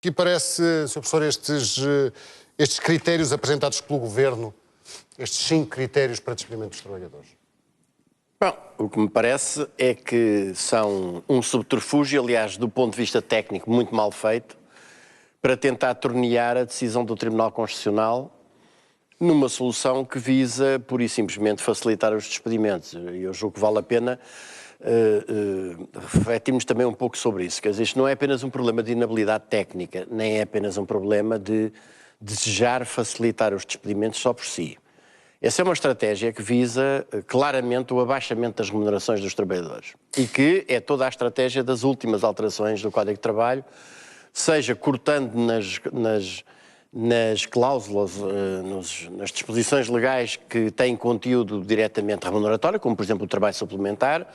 Que parece, Sr. Professor, estes critérios apresentados pelo Governo, estes 5 critérios para despedimento dos trabalhadores? Bom, o que me parece é que são um subterfúgio, aliás, do ponto de vista técnico, muito mal feito, para tentar tornear a decisão do Tribunal Constitucional numa solução que visa, pura e simplesmente, facilitar os despedimentos. E eu julgo que vale a pena refletirmos também um pouco sobre isso. Quer dizer, isto não é apenas um problema de inabilidade técnica, nem é apenas um problema de desejar facilitar os despedimentos só por si. Essa é uma estratégia que visa claramente o abaixamento das remunerações dos trabalhadores e que é toda a estratégia das últimas alterações do Código de Trabalho, seja cortando nas cláusulas, nas disposições legais que têm conteúdo diretamente remuneratório, como por exemplo o trabalho suplementar,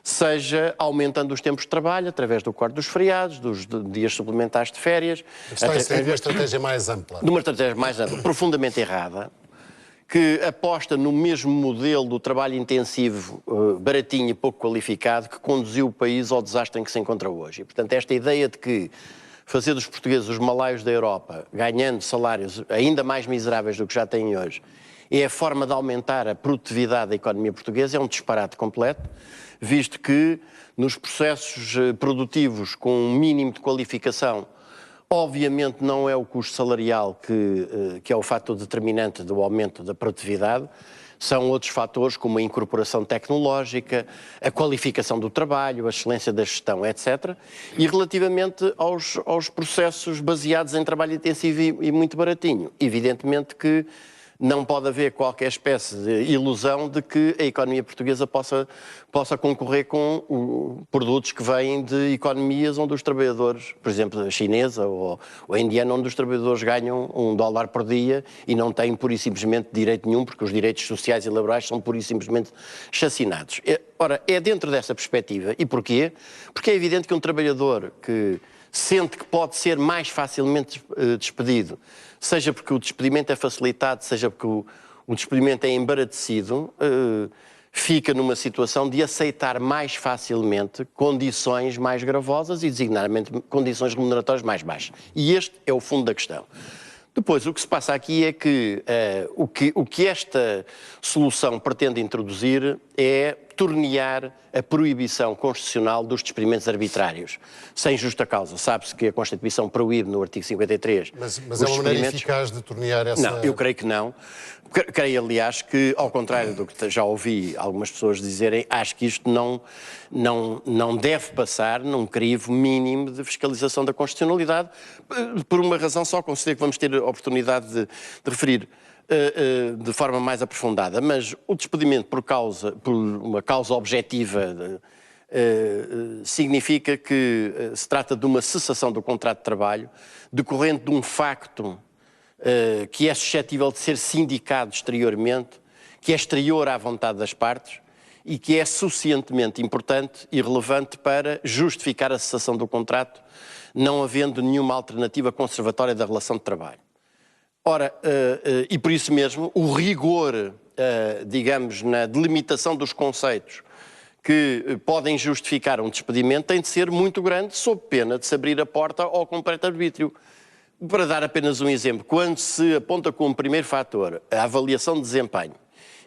seja aumentando os tempos de trabalho através do corte dos feriados, dos dias suplementares de férias. Está em uma estratégia mais ampla. Numa estratégia mais ampla, profundamente errada, que aposta no mesmo modelo do trabalho intensivo, baratinho e pouco qualificado, que conduziu o país ao desastre em que se encontra hoje. E, portanto, esta ideia de que fazer dos portugueses os malaios da Europa, ganhando salários ainda mais miseráveis do que já têm hoje, é a forma de aumentar a produtividade da economia portuguesa, é um disparate completo, visto que nos processos produtivos com um mínimo de qualificação, obviamente não é o custo salarial que é o fator determinante do aumento da produtividade, são outros fatores como a incorporação tecnológica, a qualificação do trabalho, a excelência da gestão, etc. E relativamente aos processos baseados em trabalho intensivo e muito baratinho, evidentemente que não pode haver qualquer espécie de ilusão de que a economia portuguesa possa concorrer com produtos que vêm de economias onde os trabalhadores, por exemplo, a chinesa ou a indiana, onde os trabalhadores ganham $1 por dia e não têm pura e simplesmente direito nenhum, porque os direitos sociais e laborais são pura e simplesmente chacinados. Ora, é dentro dessa perspectiva. E porquê? Porque é evidente que um trabalhador que sente que pode ser mais facilmente despedido, seja porque o despedimento é facilitado, seja porque o despedimento é embaraçecido, fica numa situação de aceitar mais facilmente condições mais gravosas e, designadamente, condições remuneratórias mais baixas. E este é o fundo da questão. Depois, o que se passa aqui é que o que esta solução pretende introduzir é tornear a proibição constitucional dos despedimentos arbitrários, sem justa causa. Sabe-se que a Constituição proíbe no artigo 53... Mas é uma maneira eficaz de tornear essa... Não, eu creio que não. Creio, aliás, que, ao contrário do que já ouvi algumas pessoas dizerem, acho que isto não deve passar num crivo mínimo de fiscalização da constitucionalidade, por uma razão só, considero que vamos ter a oportunidade de referir de forma mais aprofundada, mas o despedimento por uma causa objetiva significa que se trata de uma cessação do contrato de trabalho decorrente de um facto que é suscetível de ser sindicado exteriormente, que é exterior à vontade das partes e que é suficientemente importante e relevante para justificar a cessação do contrato, não havendo nenhuma alternativa conservatória da relação de trabalho. Ora, e por isso mesmo, o rigor, digamos, na delimitação dos conceitos que podem justificar um despedimento tem de ser muito grande, sob pena de se abrir a porta ao completo arbítrio. Para dar apenas um exemplo, quando se aponta como primeiro fator a avaliação de desempenho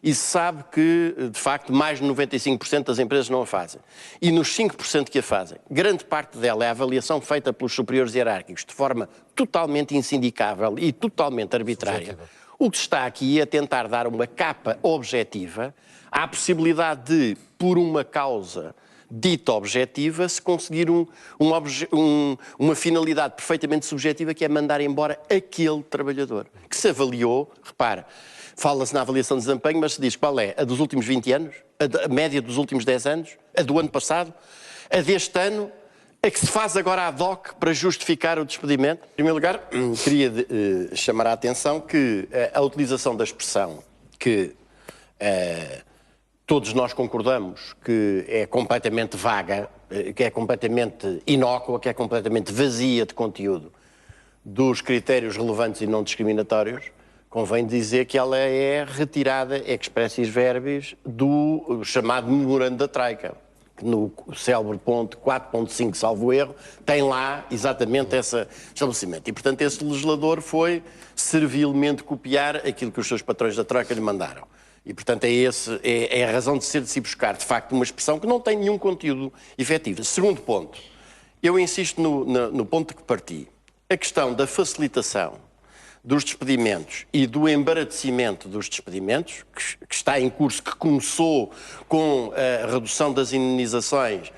e se sabe que, de facto, mais de 95% das empresas não a fazem, e nos 5% que a fazem, grande parte dela é a avaliação feita pelos superiores hierárquicos de forma totalmente insindicável e totalmente arbitrária, o que se está aqui é tentar dar uma capa objetiva à possibilidade de, por uma causa dita objetiva, se conseguir uma finalidade perfeitamente subjetiva, que é mandar embora aquele trabalhador, que se avaliou, repara, fala-se na avaliação de desempenho, mas se diz qual é? A dos últimos 20 anos? A média dos últimos 10 anos? A do ano passado? A deste ano? A que se faz agora ad hoc para justificar o despedimento? Em primeiro lugar, queria chamar a atenção que a utilização da expressão que todos nós concordamos que é completamente vaga, que é completamente inócua, que é completamente vazia de conteúdo dos critérios relevantes e não discriminatórios, convém dizer que ela é retirada, expressis verbis, do chamado memorando da Troika. que no célebre ponto 4.5, salvo erro, tem lá exatamente esse estabelecimento. E, portanto, esse legislador foi servilmente copiar aquilo que os seus patrões da Troika lhe mandaram. E, portanto, é a razão de ser de se buscar, de facto, uma expressão que não tem nenhum conteúdo efetivo. Segundo ponto, eu insisto no ponto de que parti. A questão da facilitação dos despedimentos e do embaraçamento dos despedimentos, que está em curso, que começou com a redução das indenizações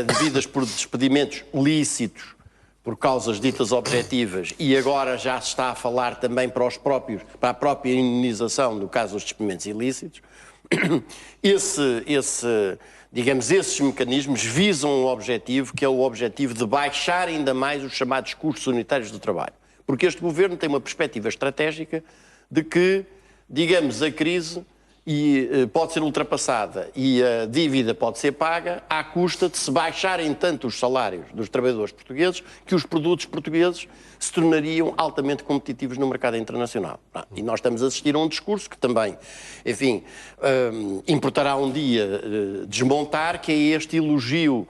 devidas por despedimentos lícitos, por causas ditas objetivas, e agora já se está a falar também para a própria indenização no caso dos despedimentos ilícitos. Esses mecanismos visam um objetivo, que é o objetivo de baixar ainda mais os chamados custos unitários do trabalho. Porque este governo tem uma perspectiva estratégica de que, digamos, a crise pode ser ultrapassada e a dívida pode ser paga à custa de se baixarem tanto os salários dos trabalhadores portugueses que os produtos portugueses se tornariam altamente competitivos no mercado internacional. E nós estamos a assistir a um discurso que também, enfim, importará um dia desmontar, que é este elogio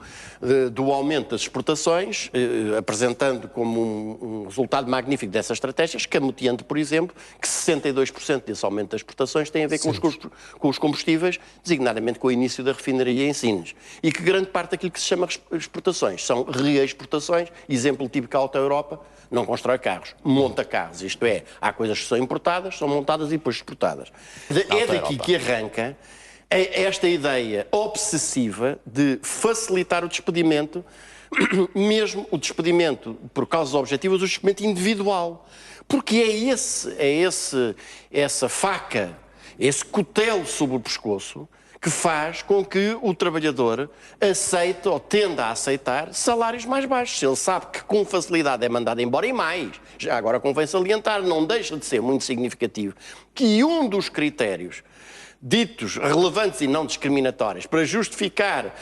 do aumento das exportações, apresentando como um resultado magnífico dessa estratégia, escamoteando, por exemplo, que 62% desse aumento das exportações tem a ver com os combustíveis, designadamente com o início da refinaria em Sines. E que grande parte daquilo que se chama exportações são reexportações, exemplo típico à Alta Europa, não constrói carros, monta carros. Isto é, há coisas que são importadas, são montadas e depois exportadas. É daqui que arranca esta ideia obsessiva de facilitar o despedimento, mesmo o despedimento por causas objetivas, o despedimento individual. Porque essa faca, esse cutelo sobre o pescoço, que faz com que o trabalhador aceite ou tenda a aceitar salários mais baixos. Se ele sabe que com facilidade é mandado embora, e mais, já agora convém salientar, não deixa de ser muito significativo, que um dos critérios ditos relevantes e não discriminatórios para justificar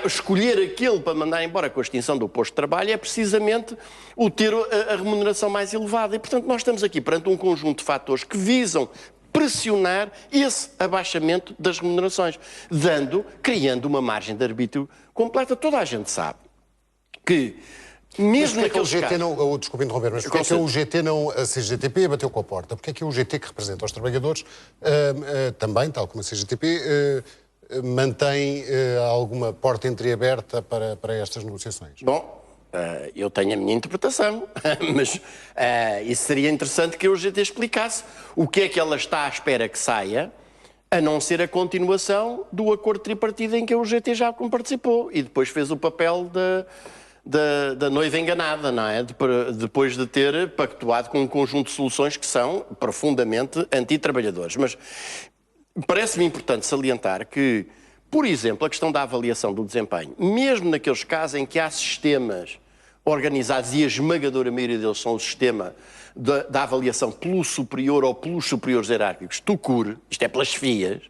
escolher aquele para mandar embora com a extinção do posto de trabalho é precisamente o ter a remuneração mais elevada. E, portanto, nós estamos aqui perante um conjunto de fatores que visam pressionar esse abaixamento das remunerações, criando uma margem de arbítrio completa. Toda a gente sabe que mesmo naqueles casos... Desculpe interromper, mas porque é que o GT não... A CGTP bateu com a porta? Porque é que o GT, que representa os trabalhadores, também, tal como a CGTP, mantém alguma porta entreaberta para estas negociações? Bom, eu tenho a minha interpretação, mas isso seria interessante que o GT explicasse o que é que ela está à espera que saia, a não ser a continuação do acordo tripartido em que o GT já participou e depois fez o papel da noiva enganada, não é? Depois de ter pactuado com um conjunto de soluções que são profundamente antitrabalhadores. Mas parece-me importante salientar que, por exemplo, a questão da avaliação do desempenho, mesmo naqueles casos em que há sistemas organizados, e a esmagadora maioria deles são o sistema da avaliação pelo superior ou pelos superiores hierárquicos, TUCUR, isto é pelas FIAs,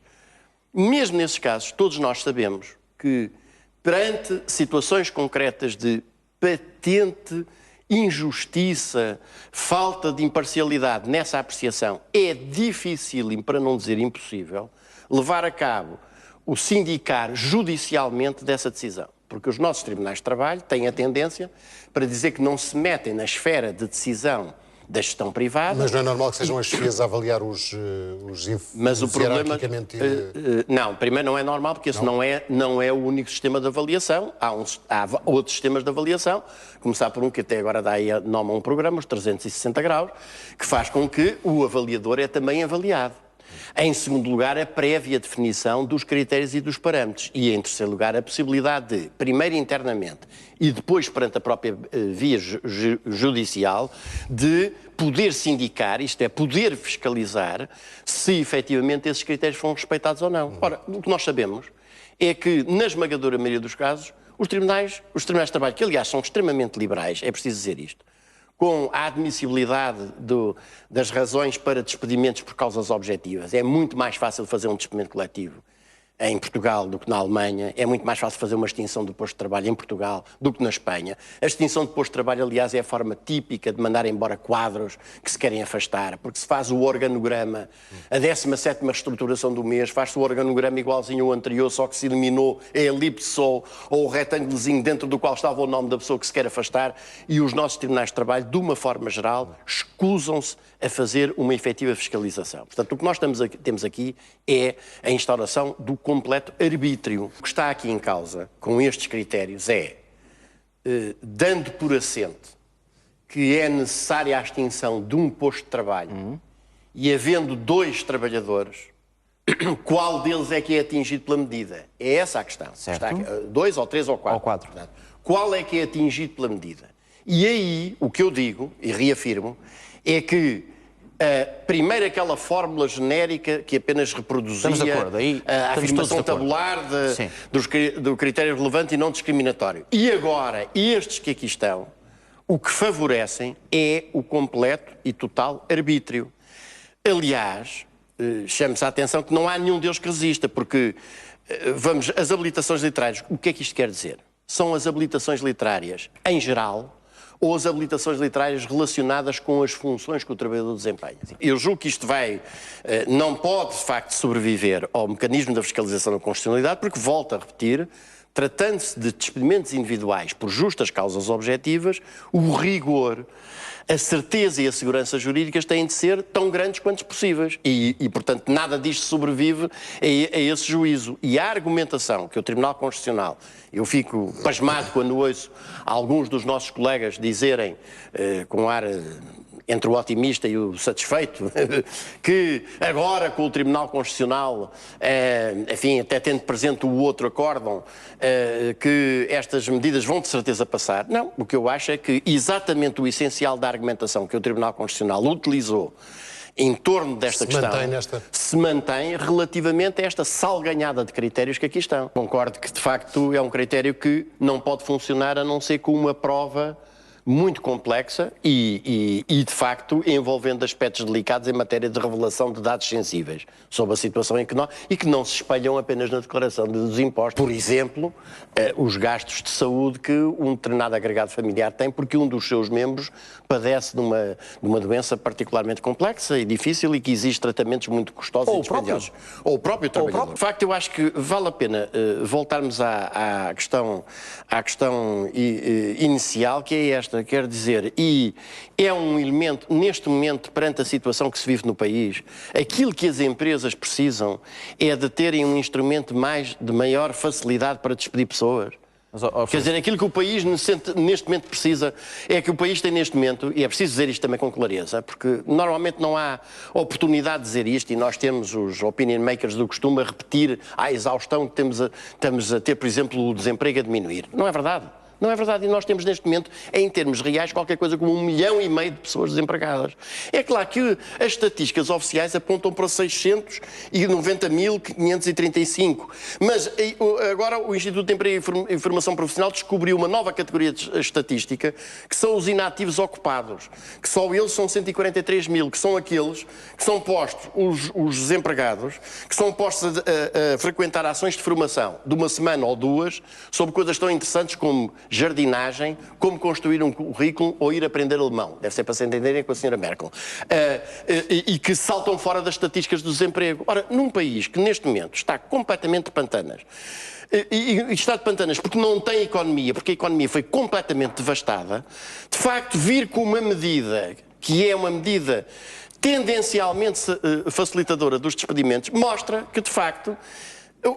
mesmo nesses casos, todos nós sabemos que, perante situações concretas de patente injustiça, falta de imparcialidade nessa apreciação, é difícil, para não dizer impossível, levar a cabo o sindicar judicialmente dessa decisão. Porque os nossos tribunais de trabalho têm a tendência para dizer que não se metem na esfera de decisão da gestão privada. Mas não é normal que sejam as FIAs a avaliar os mas o problema... Não, primeiro não é normal, porque esse não é o único sistema de avaliação. Há outros sistemas de avaliação, começar por um que até agora dá aí nome a um programa, os 360 graus, que faz com que o avaliador é também avaliado. Em segundo lugar, a prévia definição dos critérios e dos parâmetros. E, em terceiro lugar, a possibilidade de, primeiro internamente e depois perante a própria via judicial, de poder sindicar, isto é, poder fiscalizar, se efetivamente esses critérios foram respeitados ou não. Ora, o que nós sabemos é que, na esmagadora maioria dos casos, os tribunais de trabalho, que aliás são extremamente liberais, é preciso dizer isto, com a admissibilidade das razões para despedimentos por causas objetivas. É muito mais fácil fazer um despedimento coletivo em Portugal do que na Alemanha. É muito mais fácil fazer uma extinção do posto de trabalho em Portugal do que na Espanha. A extinção de posto de trabalho, aliás, é a forma típica de mandar embora quadros que se querem afastar, porque se faz o organograma, a 17ª reestruturação do mês, faz-se o organograma igualzinho ao anterior, só que se eliminou a elipse ou o retângulozinho dentro do qual estava o nome da pessoa que se quer afastar, e os nossos tribunais de trabalho, de uma forma geral, escusam-se a fazer uma efetiva fiscalização. Portanto, o que nós temos aqui é a instauração do completo arbítrio. O que está aqui em causa, com estes critérios, é, dando por assente que é necessária a extinção de um posto de trabalho e havendo 2 trabalhadores, qual deles é que é atingido pela medida? É essa a questão. Está aqui, 2 ou 3 ou 4. Ou 4. Portanto, qual é que é atingido pela medida? E aí, o que eu digo, e reafirmo, é que primeiro aquela fórmula genérica que apenas reproduzia a afirmação tabular do critério relevante e não discriminatório. E agora, estes que aqui estão, o que favorecem é o completo e total arbítrio. Aliás, chame-se a atenção que não há nenhum deles que resista, porque, as habilitações literárias, o que é que isto quer dizer? São as habilitações literárias em geral, ou as habilitações literárias relacionadas com as funções que o trabalhador desempenha. Eu julgo que isto não pode, de facto, sobreviver ao mecanismo da fiscalização da constitucionalidade, porque, volto a repetir, tratando-se de despedimentos individuais por justas causas objetivas, o rigor, a certeza e a segurança jurídicas têm de ser tão grandes quanto possíveis. E, portanto, nada disto sobrevive a esse juízo. E a argumentação que o Tribunal Constitucional, eu fico pasmado quando ouço alguns dos nossos colegas dizerem, com ar entre o otimista e o satisfeito, que agora com o Tribunal Constitucional, enfim, até tendo presente o outro acórdão, que estas medidas vão de certeza passar. Não, o que eu acho é que exatamente o essencial da argumentação que o Tribunal Constitucional utilizou em torno desta questão se mantém relativamente a esta salganhada de critérios que aqui estão. Concordo que, de facto, é um critério que não pode funcionar a não ser com uma prova muito complexa e, de facto, envolvendo aspectos delicados em matéria de revelação de dados sensíveis sobre a situação em que não se espelham apenas na declaração dos impostos. Por exemplo, os gastos de saúde que um determinado agregado familiar tem porque um dos seus membros padece de uma doença particularmente complexa e difícil e que exige tratamentos muito custosos e dispendiosos. Ou o próprio trabalhador. De facto, eu acho que vale a pena voltarmos à questão inicial, que é esta. Quer dizer, e é um elemento, neste momento, perante a situação que se vive no país, aquilo que as empresas precisam é de terem um instrumento de maior facilidade para despedir pessoas. Quer dizer, aquilo que o país neste momento precisa é que o país tem neste momento, e é preciso dizer isto também com clareza, porque normalmente não há oportunidade de dizer isto e nós temos os opinion makers do costume a repetir à exaustão que estamos a ter, por exemplo, o desemprego a diminuir. Não é verdade. Não é verdade, e nós temos neste momento, em termos reais, qualquer coisa como 1,5 milhão de pessoas desempregadas. É claro que as estatísticas oficiais apontam para 690.535, mas agora o Instituto de Emprego e Formação Profissional descobriu uma nova categoria de estatística, que são os inativos ocupados, que só eles são 143 mil, que são aqueles que são postos, os desempregados, que são postos a frequentar ações de formação de uma semana ou 2, sobre coisas tão interessantes como jardinagem, como construir um currículo ou ir aprender alemão. Deve ser para se entenderem com a senhora Merkel. E que saltam fora das estatísticas do desemprego. Ora, num país que neste momento está completamente de pantanas, e está de pantanas porque não tem economia, porque a economia foi completamente devastada, de facto vir com uma medida que é uma medida tendencialmente facilitadora dos despedimentos, mostra que, de facto,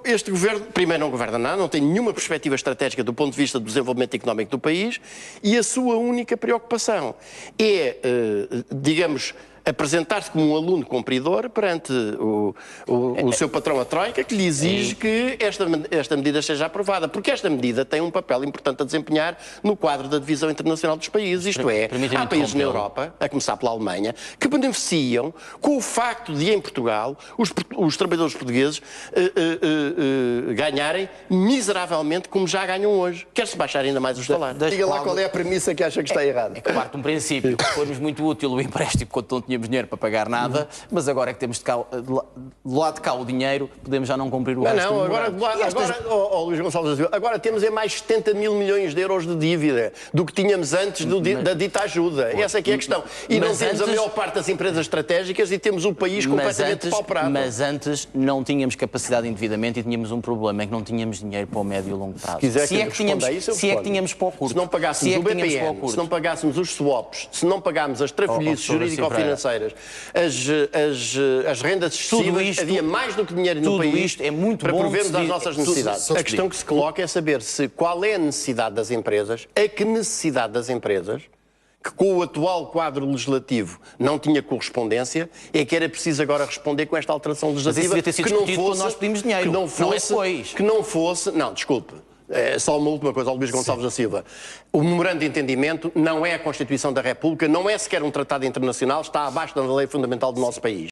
este governo, primeiro, não governa nada, não tem nenhuma perspectiva estratégica do ponto de vista do desenvolvimento económico do país e a sua única preocupação é, digamos, apresentar-se como um aluno cumpridor perante o seu patrão, a Troika, que lhe exige que esta medida seja aprovada, porque esta medida tem um papel importante a desempenhar no quadro da divisão internacional dos países. Isto é, há países na Europa, a começar pela Alemanha, que beneficiam com o facto de, em Portugal, os trabalhadores portugueses ganharem miseravelmente como já ganham hoje. Quer-se baixar ainda mais os salários. Diga lá qual é a premissa que acha que está errada. É que parte de um princípio que foi-nos muito útil o empréstimo quando não tinha tínhamos dinheiro para pagar nada, mas agora é que temos do lado de cá o dinheiro, podemos já não cumprir o resto do memorando. Luís Gonçalves, agora temos mais 70 mil milhões de euros de dívida do que tínhamos antes da dita ajuda. Essa é que é a questão. E não temos a maior parte das empresas estratégicas e temos o país completamente pauperado. Mas antes não tínhamos capacidade de endividamento e tínhamos um problema, é que não tínhamos dinheiro para o médio e o longo prazo. Se é que tínhamos para o curto. Se não pagássemos o BPN, se não pagássemos os swaps, se não pagássemos as trafolhices jurídico-financeiras, as rendas excessivas, havia mais do que dinheiro no país é muito para provermos às nossas necessidades. A questão que se coloca é saber qual é a necessidade das empresas, que necessidade das empresas, que com o atual quadro legislativo não tinha correspondência, é que era preciso agora responder com esta alteração legislativa. Mas isso devia ter sido discutido quando nós pedimos dinheiro, não, desculpe. Só uma última coisa ao Luís Gonçalves da Silva. O memorando de entendimento não é a Constituição da República, não é sequer um tratado internacional, está abaixo da lei fundamental do nosso país.